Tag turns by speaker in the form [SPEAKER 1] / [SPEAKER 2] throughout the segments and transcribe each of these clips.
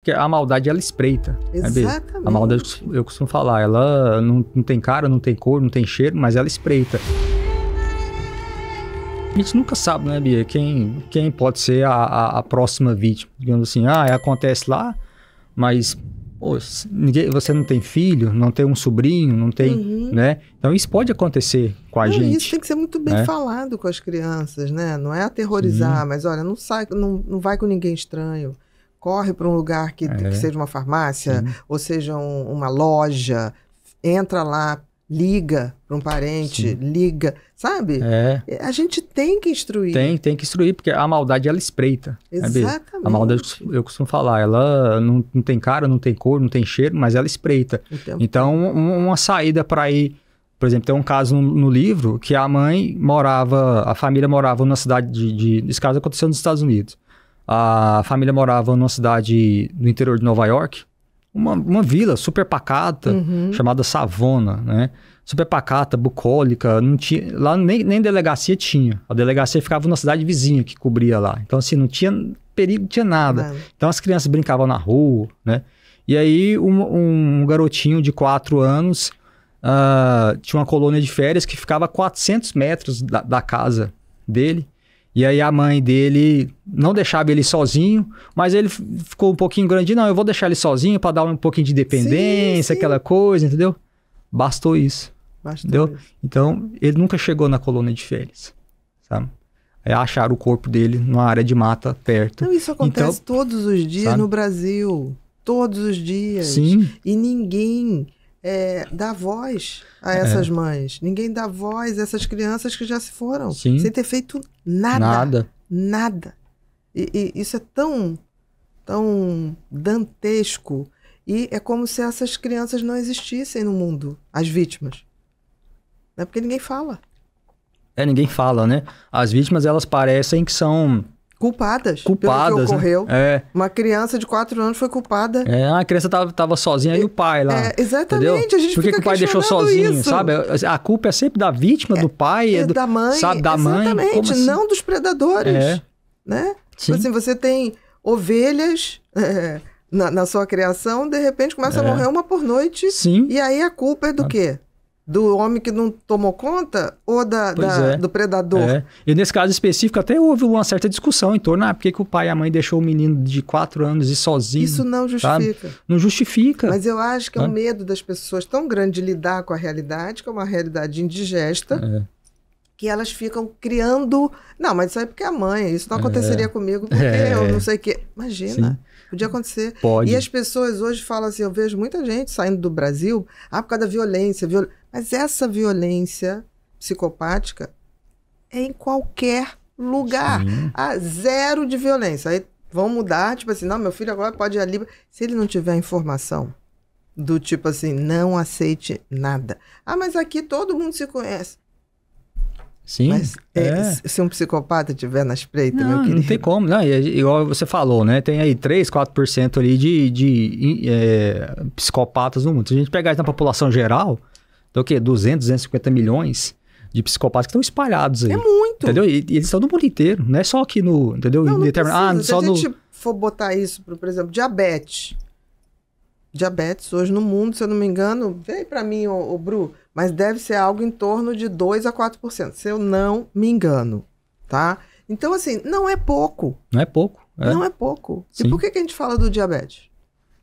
[SPEAKER 1] porque a maldade, ela espreita.
[SPEAKER 2] Exatamente.
[SPEAKER 1] A maldade, eu costumo falar, ela não tem cara, não tem cor, não tem cheiro, mas ela espreita. A gente nunca sabe, né, Bia, quem pode ser a próxima vítima. Digamos assim, acontece lá, mas pô, você não tem filho, não tem um sobrinho, não tem, né? Então isso pode acontecer com a gente.
[SPEAKER 2] Isso tem que ser muito bem falado com as crianças, né? Não é aterrorizar, mas olha, não sai, não vai com ninguém estranho. Corre para um lugar que seja uma farmácia, ou seja uma loja, entra lá, liga para um parente, liga, sabe? A gente tem que instruir. Tem
[SPEAKER 1] que instruir, porque a maldade, ela espreita.
[SPEAKER 2] Exatamente.
[SPEAKER 1] A maldade, eu costumo falar, ela não tem cara, não tem cor, não tem cheiro, mas ela espreita. Então, uma saída para ir... Por exemplo, tem um caso no livro que a família morava numa cidade esse caso aconteceu nos Estados Unidos. A família morava numa cidade no interior de Nova York, uma vila super pacata, chamada Savona, né? Super pacata, bucólica, não tinha, lá nem delegacia tinha. A delegacia ficava na cidade vizinha que cobria lá. Então, assim, não tinha perigo, não tinha nada. Então, as crianças brincavam na rua, né? E aí, um garotinho de 4 anos tinha uma colônia de férias que ficava a 400 metros da casa dele. E aí a mãe dele não deixava ele sozinho, mas ele ficou um pouquinho grande. Não, eu vou deixar ele sozinho para dar um pouquinho de dependência, aquela coisa, entendeu? Bastou isso. Entendeu? Então, ele nunca chegou na colônia de férias, sabe? Aí acharam o corpo dele numa área de mata perto.
[SPEAKER 2] Não, isso acontece todos os dias, sabe? No Brasil. Todos os dias.
[SPEAKER 1] Sim.
[SPEAKER 2] E ninguém dá voz a essas mães. Ninguém dá voz a essas crianças que já se foram.
[SPEAKER 1] Sim.
[SPEAKER 2] Sem ter feito nada. E isso é tão dantesco. E é como se essas crianças não existissem no mundo. As vítimas. Não é porque ninguém fala.
[SPEAKER 1] Ninguém fala, né? As vítimas, elas parecem que são...
[SPEAKER 2] Culpadas pelo que ocorreu.
[SPEAKER 1] Né?
[SPEAKER 2] Uma criança de 4 anos foi culpada.
[SPEAKER 1] A criança tava sozinha e o pai lá.
[SPEAKER 2] Exatamente.
[SPEAKER 1] Entendeu?
[SPEAKER 2] A gente
[SPEAKER 1] Por que o pai deixou sozinho,
[SPEAKER 2] isso?
[SPEAKER 1] sabe? A culpa é sempre da vítima, do pai,
[SPEAKER 2] da mãe.
[SPEAKER 1] Sabe, da mãe.
[SPEAKER 2] Exatamente,
[SPEAKER 1] assim?
[SPEAKER 2] Não dos predadores. Né? Tipo assim, você tem ovelhas na sua criação, de repente começa a morrer uma por noite.
[SPEAKER 1] Sim.
[SPEAKER 2] E aí a culpa é do quê? Do homem que não tomou conta ou do predador?
[SPEAKER 1] E nesse caso específico até houve uma certa discussão em torno, por que o pai e a mãe deixou o menino de 4 anos ir sozinho?
[SPEAKER 2] Isso não justifica.
[SPEAKER 1] Sabe? Não justifica.
[SPEAKER 2] Mas eu acho que é um medo das pessoas tão grande de lidar com a realidade, que é uma realidade indigesta, que elas ficam criando... Não, mas isso aí é porque a mãe, isso não aconteceria comigo, porque eu não sei o quê. Imagina. Sim. Podia acontecer.
[SPEAKER 1] Pode.
[SPEAKER 2] E as pessoas hoje falam assim, eu vejo muita gente saindo do Brasil, por causa da violência. Mas essa violência psicopática é em qualquer lugar. Zero de violência. Aí vão mudar, tipo assim, não, meu filho agora pode ir ali. Se ele não tiver informação do tipo assim, não aceite nada. Mas aqui todo mundo se conhece.
[SPEAKER 1] Sim.
[SPEAKER 2] Mas se um psicopata estiver na espreita, meu querido...
[SPEAKER 1] Não tem como. Não, igual você falou, né? Tem aí 3, 4% ali de psicopatas no mundo. Se a gente pegar isso na população geral, tem o quê? 200, 250 milhões de psicopatas que estão espalhados aí.
[SPEAKER 2] É muito.
[SPEAKER 1] Entendeu? E eles estão no mundo inteiro. Não é só aqui no... Entendeu?
[SPEAKER 2] Não
[SPEAKER 1] determinado.
[SPEAKER 2] Se a gente for botar isso, por exemplo, diabetes. Diabetes hoje no mundo, se eu não me engano, vem para mim, o Bru, mas deve ser algo em torno de 2 a 4%, se eu não me engano, tá? Então, assim, não é pouco.
[SPEAKER 1] Não é pouco.
[SPEAKER 2] Não é pouco.
[SPEAKER 1] Sim.
[SPEAKER 2] E por que a gente fala do diabetes?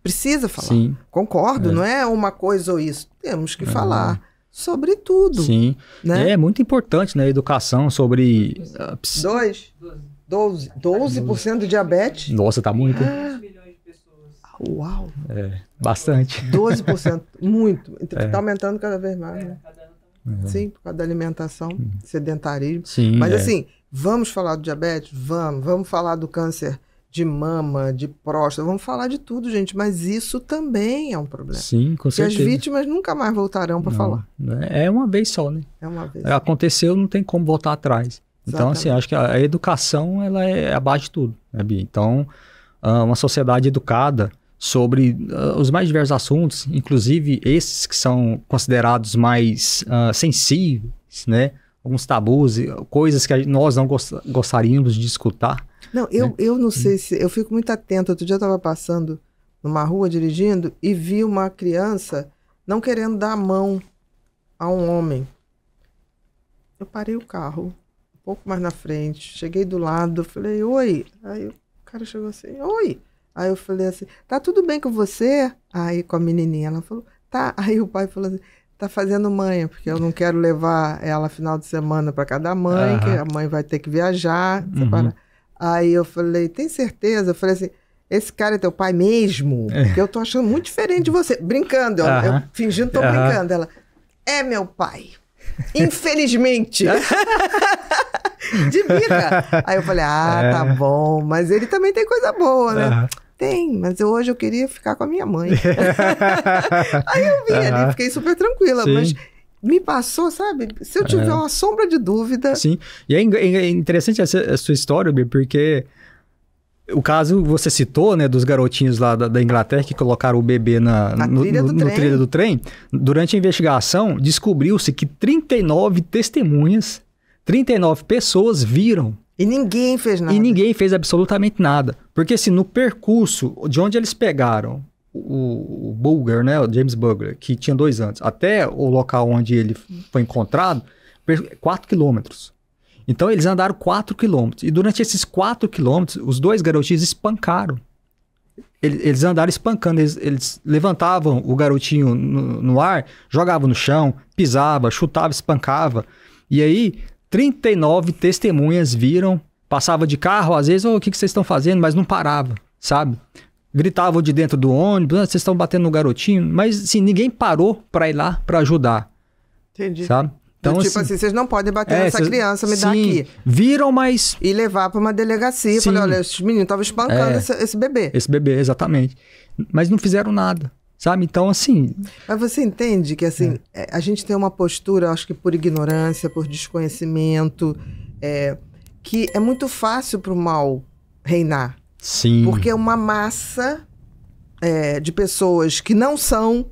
[SPEAKER 2] Precisa falar.
[SPEAKER 1] Sim.
[SPEAKER 2] Concordo, não é uma coisa ou isso. Temos que falar sobre tudo.
[SPEAKER 1] Sim.
[SPEAKER 2] Né?
[SPEAKER 1] É muito importante, né? A educação sobre...
[SPEAKER 2] 12% de diabetes?
[SPEAKER 1] Nossa, tá muito.
[SPEAKER 2] Uau!
[SPEAKER 1] Bastante.
[SPEAKER 2] 12%, muito. Está aumentando cada vez mais, né? Sim, por causa da alimentação, sedentarismo.
[SPEAKER 1] Sim,
[SPEAKER 2] mas assim, vamos falar do diabetes? Vamos falar do câncer de mama, de próstata, vamos falar de tudo, gente, mas isso também é um problema.
[SPEAKER 1] Sim, com certeza.
[SPEAKER 2] E as vítimas nunca mais voltarão para falar.
[SPEAKER 1] É uma vez só, né?
[SPEAKER 2] É uma vez.
[SPEAKER 1] Aconteceu, não tem como voltar atrás. Então,
[SPEAKER 2] Exatamente.
[SPEAKER 1] assim, acho que a educação, ela é a base de tudo, né, Bia? Então, uma sociedade educada sobre os mais diversos assuntos, inclusive esses que são considerados mais sensíveis, né? Alguns tabus, coisas que nós não gostaríamos de escutar.
[SPEAKER 2] Não, eu não sei se... Eu fico muito atenta. Outro dia eu estava passando numa rua dirigindo e vi uma criança não querendo dar a mão a um homem. Eu parei o carro, um pouco mais na frente, cheguei do lado, falei, oi. Aí o cara chegou assim, oi. Aí eu falei assim, tá tudo bem com você? Aí com a menininha, ela falou, tá. Aí o pai falou assim, tá fazendo manha, porque eu não quero levar ela final de semana para casa da mãe, que a mãe vai ter que viajar. Aí eu falei, tem certeza? Eu falei assim, esse cara é teu pai mesmo? Porque eu tô achando muito diferente de você. Brincando, eu fingindo que tô brincando. Ela, é meu pai. Infelizmente. De birra. Aí eu falei, tá bom, mas ele também tem coisa boa, né? Tem, mas hoje eu queria ficar com a minha mãe. Aí eu vi ali, fiquei super tranquila, sim. Mas me passou, sabe? Se eu tiver uma sombra de dúvida...
[SPEAKER 1] Sim, e é interessante a sua história, Bia, porque o caso você citou, né, dos garotinhos lá da Inglaterra que colocaram o bebê no trilho do trem. Durante a investigação, descobriu-se que 39 testemunhas, 39 pessoas viram.
[SPEAKER 2] E ninguém fez nada.
[SPEAKER 1] E ninguém fez absolutamente nada. Porque assim, no percurso de onde eles pegaram o Bulger, né, o James Bulger, que tinha 2 anos, até o local onde ele foi encontrado, 4 quilômetros. Então eles andaram 4 quilômetros. E durante esses 4 quilômetros, os 2 garotinhos espancaram. Eles andaram espancando. Eles levantavam o garotinho no ar, jogavam no chão, pisava, chutava, espancava. E aí... 39 testemunhas viram, passava de carro, às vezes, o que vocês estão fazendo? Mas não parava, sabe? Gritavam de dentro do ônibus, vocês estão batendo no garotinho, mas assim, ninguém parou para ir lá para ajudar.
[SPEAKER 2] Entendi.
[SPEAKER 1] Sabe?
[SPEAKER 2] Então, tipo assim, vocês não podem bater nessa criança, me dá aqui.
[SPEAKER 1] Viram, mas...
[SPEAKER 2] E levar para uma delegacia. Falei, olha, esses meninos estavam espancando esse bebê.
[SPEAKER 1] Esse bebê, exatamente. Mas não fizeram nada. Sabe? Então, assim...
[SPEAKER 2] Mas você entende que, assim, a gente tem uma postura, acho que por ignorância, por desconhecimento, que é muito fácil para o mal reinar.
[SPEAKER 1] Sim.
[SPEAKER 2] Porque uma massa de pessoas que não são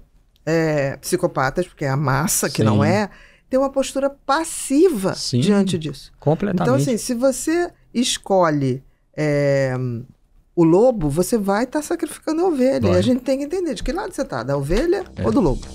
[SPEAKER 2] psicopatas, porque é a massa que não é, tem uma postura passiva diante disso.
[SPEAKER 1] Completamente.
[SPEAKER 2] Então, assim, se você escolhe... o lobo, você vai estar sacrificando a ovelha. E a gente tem que entender de que lado você está, da ovelha ou do lobo.